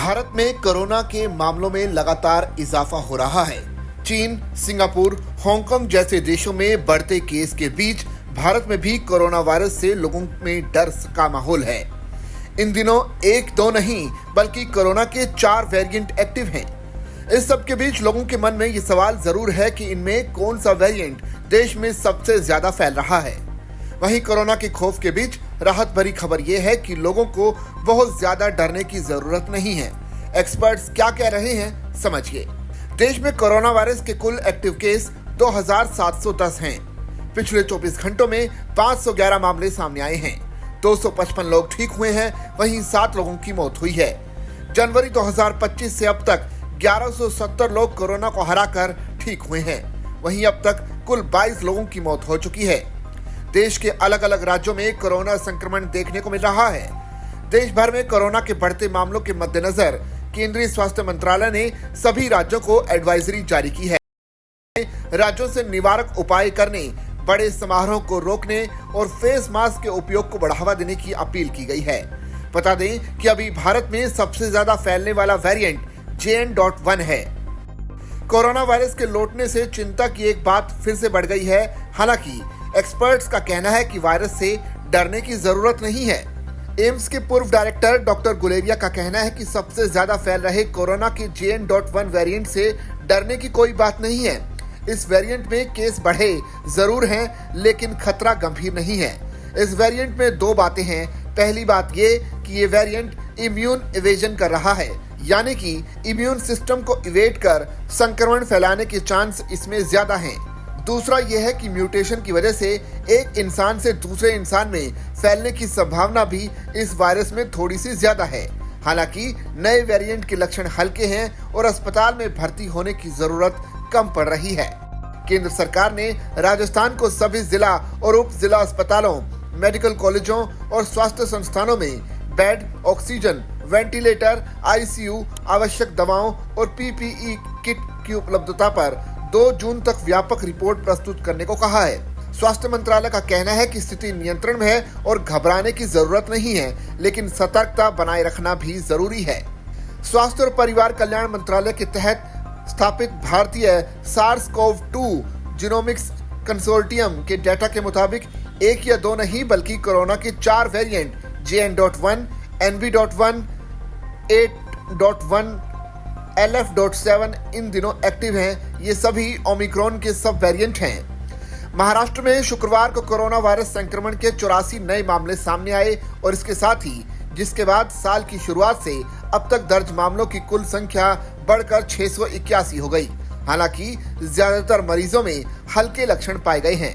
भारत में कोरोना के मामलों में लगातार इजाफा हो रहा है। चीन, सिंगापुर, हांगकांग जैसे देशों में बढ़ते केस के बीच भारत में भी कोरोना वायरस से लोगों में डर का माहौल है। इन दिनों एक दो नहीं बल्कि कोरोना के 4 वेरिएंट एक्टिव हैं। इस सब के बीच लोगों के मन में ये सवाल जरूर है कि इनमें कौन सा वेरिएंट देश में सबसे ज्यादा फैल रहा है। वहीं कोरोना के खौफ के बीच राहत भरी खबर यह है कि लोगों को बहुत ज्यादा डरने की जरूरत नहीं है। एक्सपर्ट्स क्या कह रहे हैं, समझिए। देश में कोरोना वायरस के कुल एक्टिव केस 2710 हैं। पिछले 24 घंटों में 511 मामले सामने आए हैं। 255 लोग ठीक हुए हैं, वहीं 7 लोगों की मौत हुई है। जनवरी 2025 से अब तक 1170 लोग कोरोना को हराकर ठीक हुए हैं। वहीं अब तक कुल 22 लोगों की मौत हो चुकी है। देश के अलग अलग राज्यों में कोरोना संक्रमण देखने को मिल रहा है। देश भर में कोरोना के बढ़ते मामलों के मद्देनजर केंद्रीय स्वास्थ्य मंत्रालय ने सभी राज्यों को एडवाइजरी जारी की है। राज्यों से निवारक उपाय करने, बड़े समारोह को रोकने और फेस मास्क के उपयोग को बढ़ावा देने की अपील की गई है। बता दें कि अभी भारत में सबसे ज्यादा फैलने वाला वेरिएंट JN.1 है। कोरोना वायरस के लौटने से चिंता की एक बात फिर से बढ़ गई है। हालांकि एक्सपर्ट्स का कहना है कि वायरस से डरने की जरूरत नहीं है। एम्स के पूर्व डायरेक्टर डॉक्टर गुलेरिया का कहना है कि सबसे ज्यादा फैल रहे कोरोना के JN.1 वेरिएंट से डरने की कोई बात नहीं है। इस वेरिएंट में केस बढ़े जरूर हैं, लेकिन खतरा गंभीर नहीं है। इस वेरिएंट में 2 बातें हैं। पहली बात ये कि ये वेरिएंट इम्यून इवेजन कर रहा है, यानी कि इम्यून सिस्टम को इवेट कर संक्रमण फैलाने के चांस इसमें ज्यादा हैं। दूसरा यह है कि म्यूटेशन की वजह से एक इंसान से दूसरे इंसान में फैलने की संभावना भी इस वायरस में थोड़ी सी ज्यादा है। हालांकि नए वेरिएंट के लक्षण हल्के हैं और अस्पताल में भर्ती होने की जरूरत कम पड़ रही है। केंद्र सरकार ने राजस्थान को सभी जिला और उप जिला अस्पतालों, मेडिकल कॉलेजों और स्वास्थ्य संस्थानों में बेड, ऑक्सीजन, वेंटिलेटर, ICU, आवश्यक दवाओं और PPE किट की उपलब्धता पर 2 जून तक व्यापक रिपोर्ट प्रस्तुत करने को कहा है। स्वास्थ्य मंत्रालय का कहना है कि स्थिति नियंत्रण में है और घबराने की जरूरत नहीं है, लेकिन सतर्कता बनाए रखना भी जरूरी है। स्वास्थ्य और परिवार कल्याण मंत्रालय के तहत स्थापित भारतीय SARS-CoV-2 जीनोमिक्स कंसोर्टियम के डेटा के मुताबिक 1 या 2 नहीं बल्कि कोरोना के 4 वेरिएंट JN.1, NV.1, 8.1, LF.7 इन दिनों एक्टिव हैं। ये सभी ओमिक्रॉन के सब वेरिएंट हैं। महाराष्ट्र में शुक्रवार को कोरोना वायरस संक्रमण के 84 नए मामले सामने आए और इसके साथ ही जिसके बाद साल की शुरुआत से अब तक दर्ज मामलों की कुल संख्या बढ़कर 681 हो गई। हालांकि ज्यादातर मरीजों में हल्के लक्षण पाए गए हैं।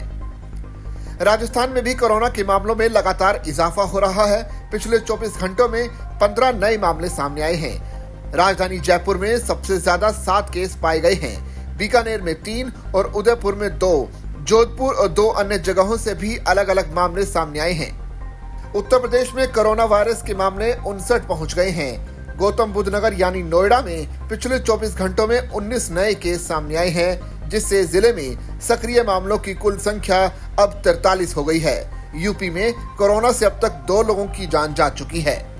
राजस्थान में भी कोरोना के मामलों में लगातार इजाफा हो रहा है। पिछले 24 घंटों में 15 नए मामले सामने आए हैं। राजधानी जयपुर में सबसे ज्यादा 7 केस पाए गए हैं। बीकानेर में 3 और उदयपुर में 2, जोधपुर और 2 अन्य जगहों से भी अलग अलग मामले सामने आए हैं। उत्तर प्रदेश में कोरोना वायरस के मामले 59 पहुंच गए हैं। गौतम बुद्ध नगर यानी नोएडा में पिछले 24 घंटों में 19 नए केस सामने आए हैं, जिससे जिले में सक्रिय मामलों की कुल संख्या अब 43 हो गई है। यूपी में कोरोना से अब तक 2 लोगों की जान जा चुकी है।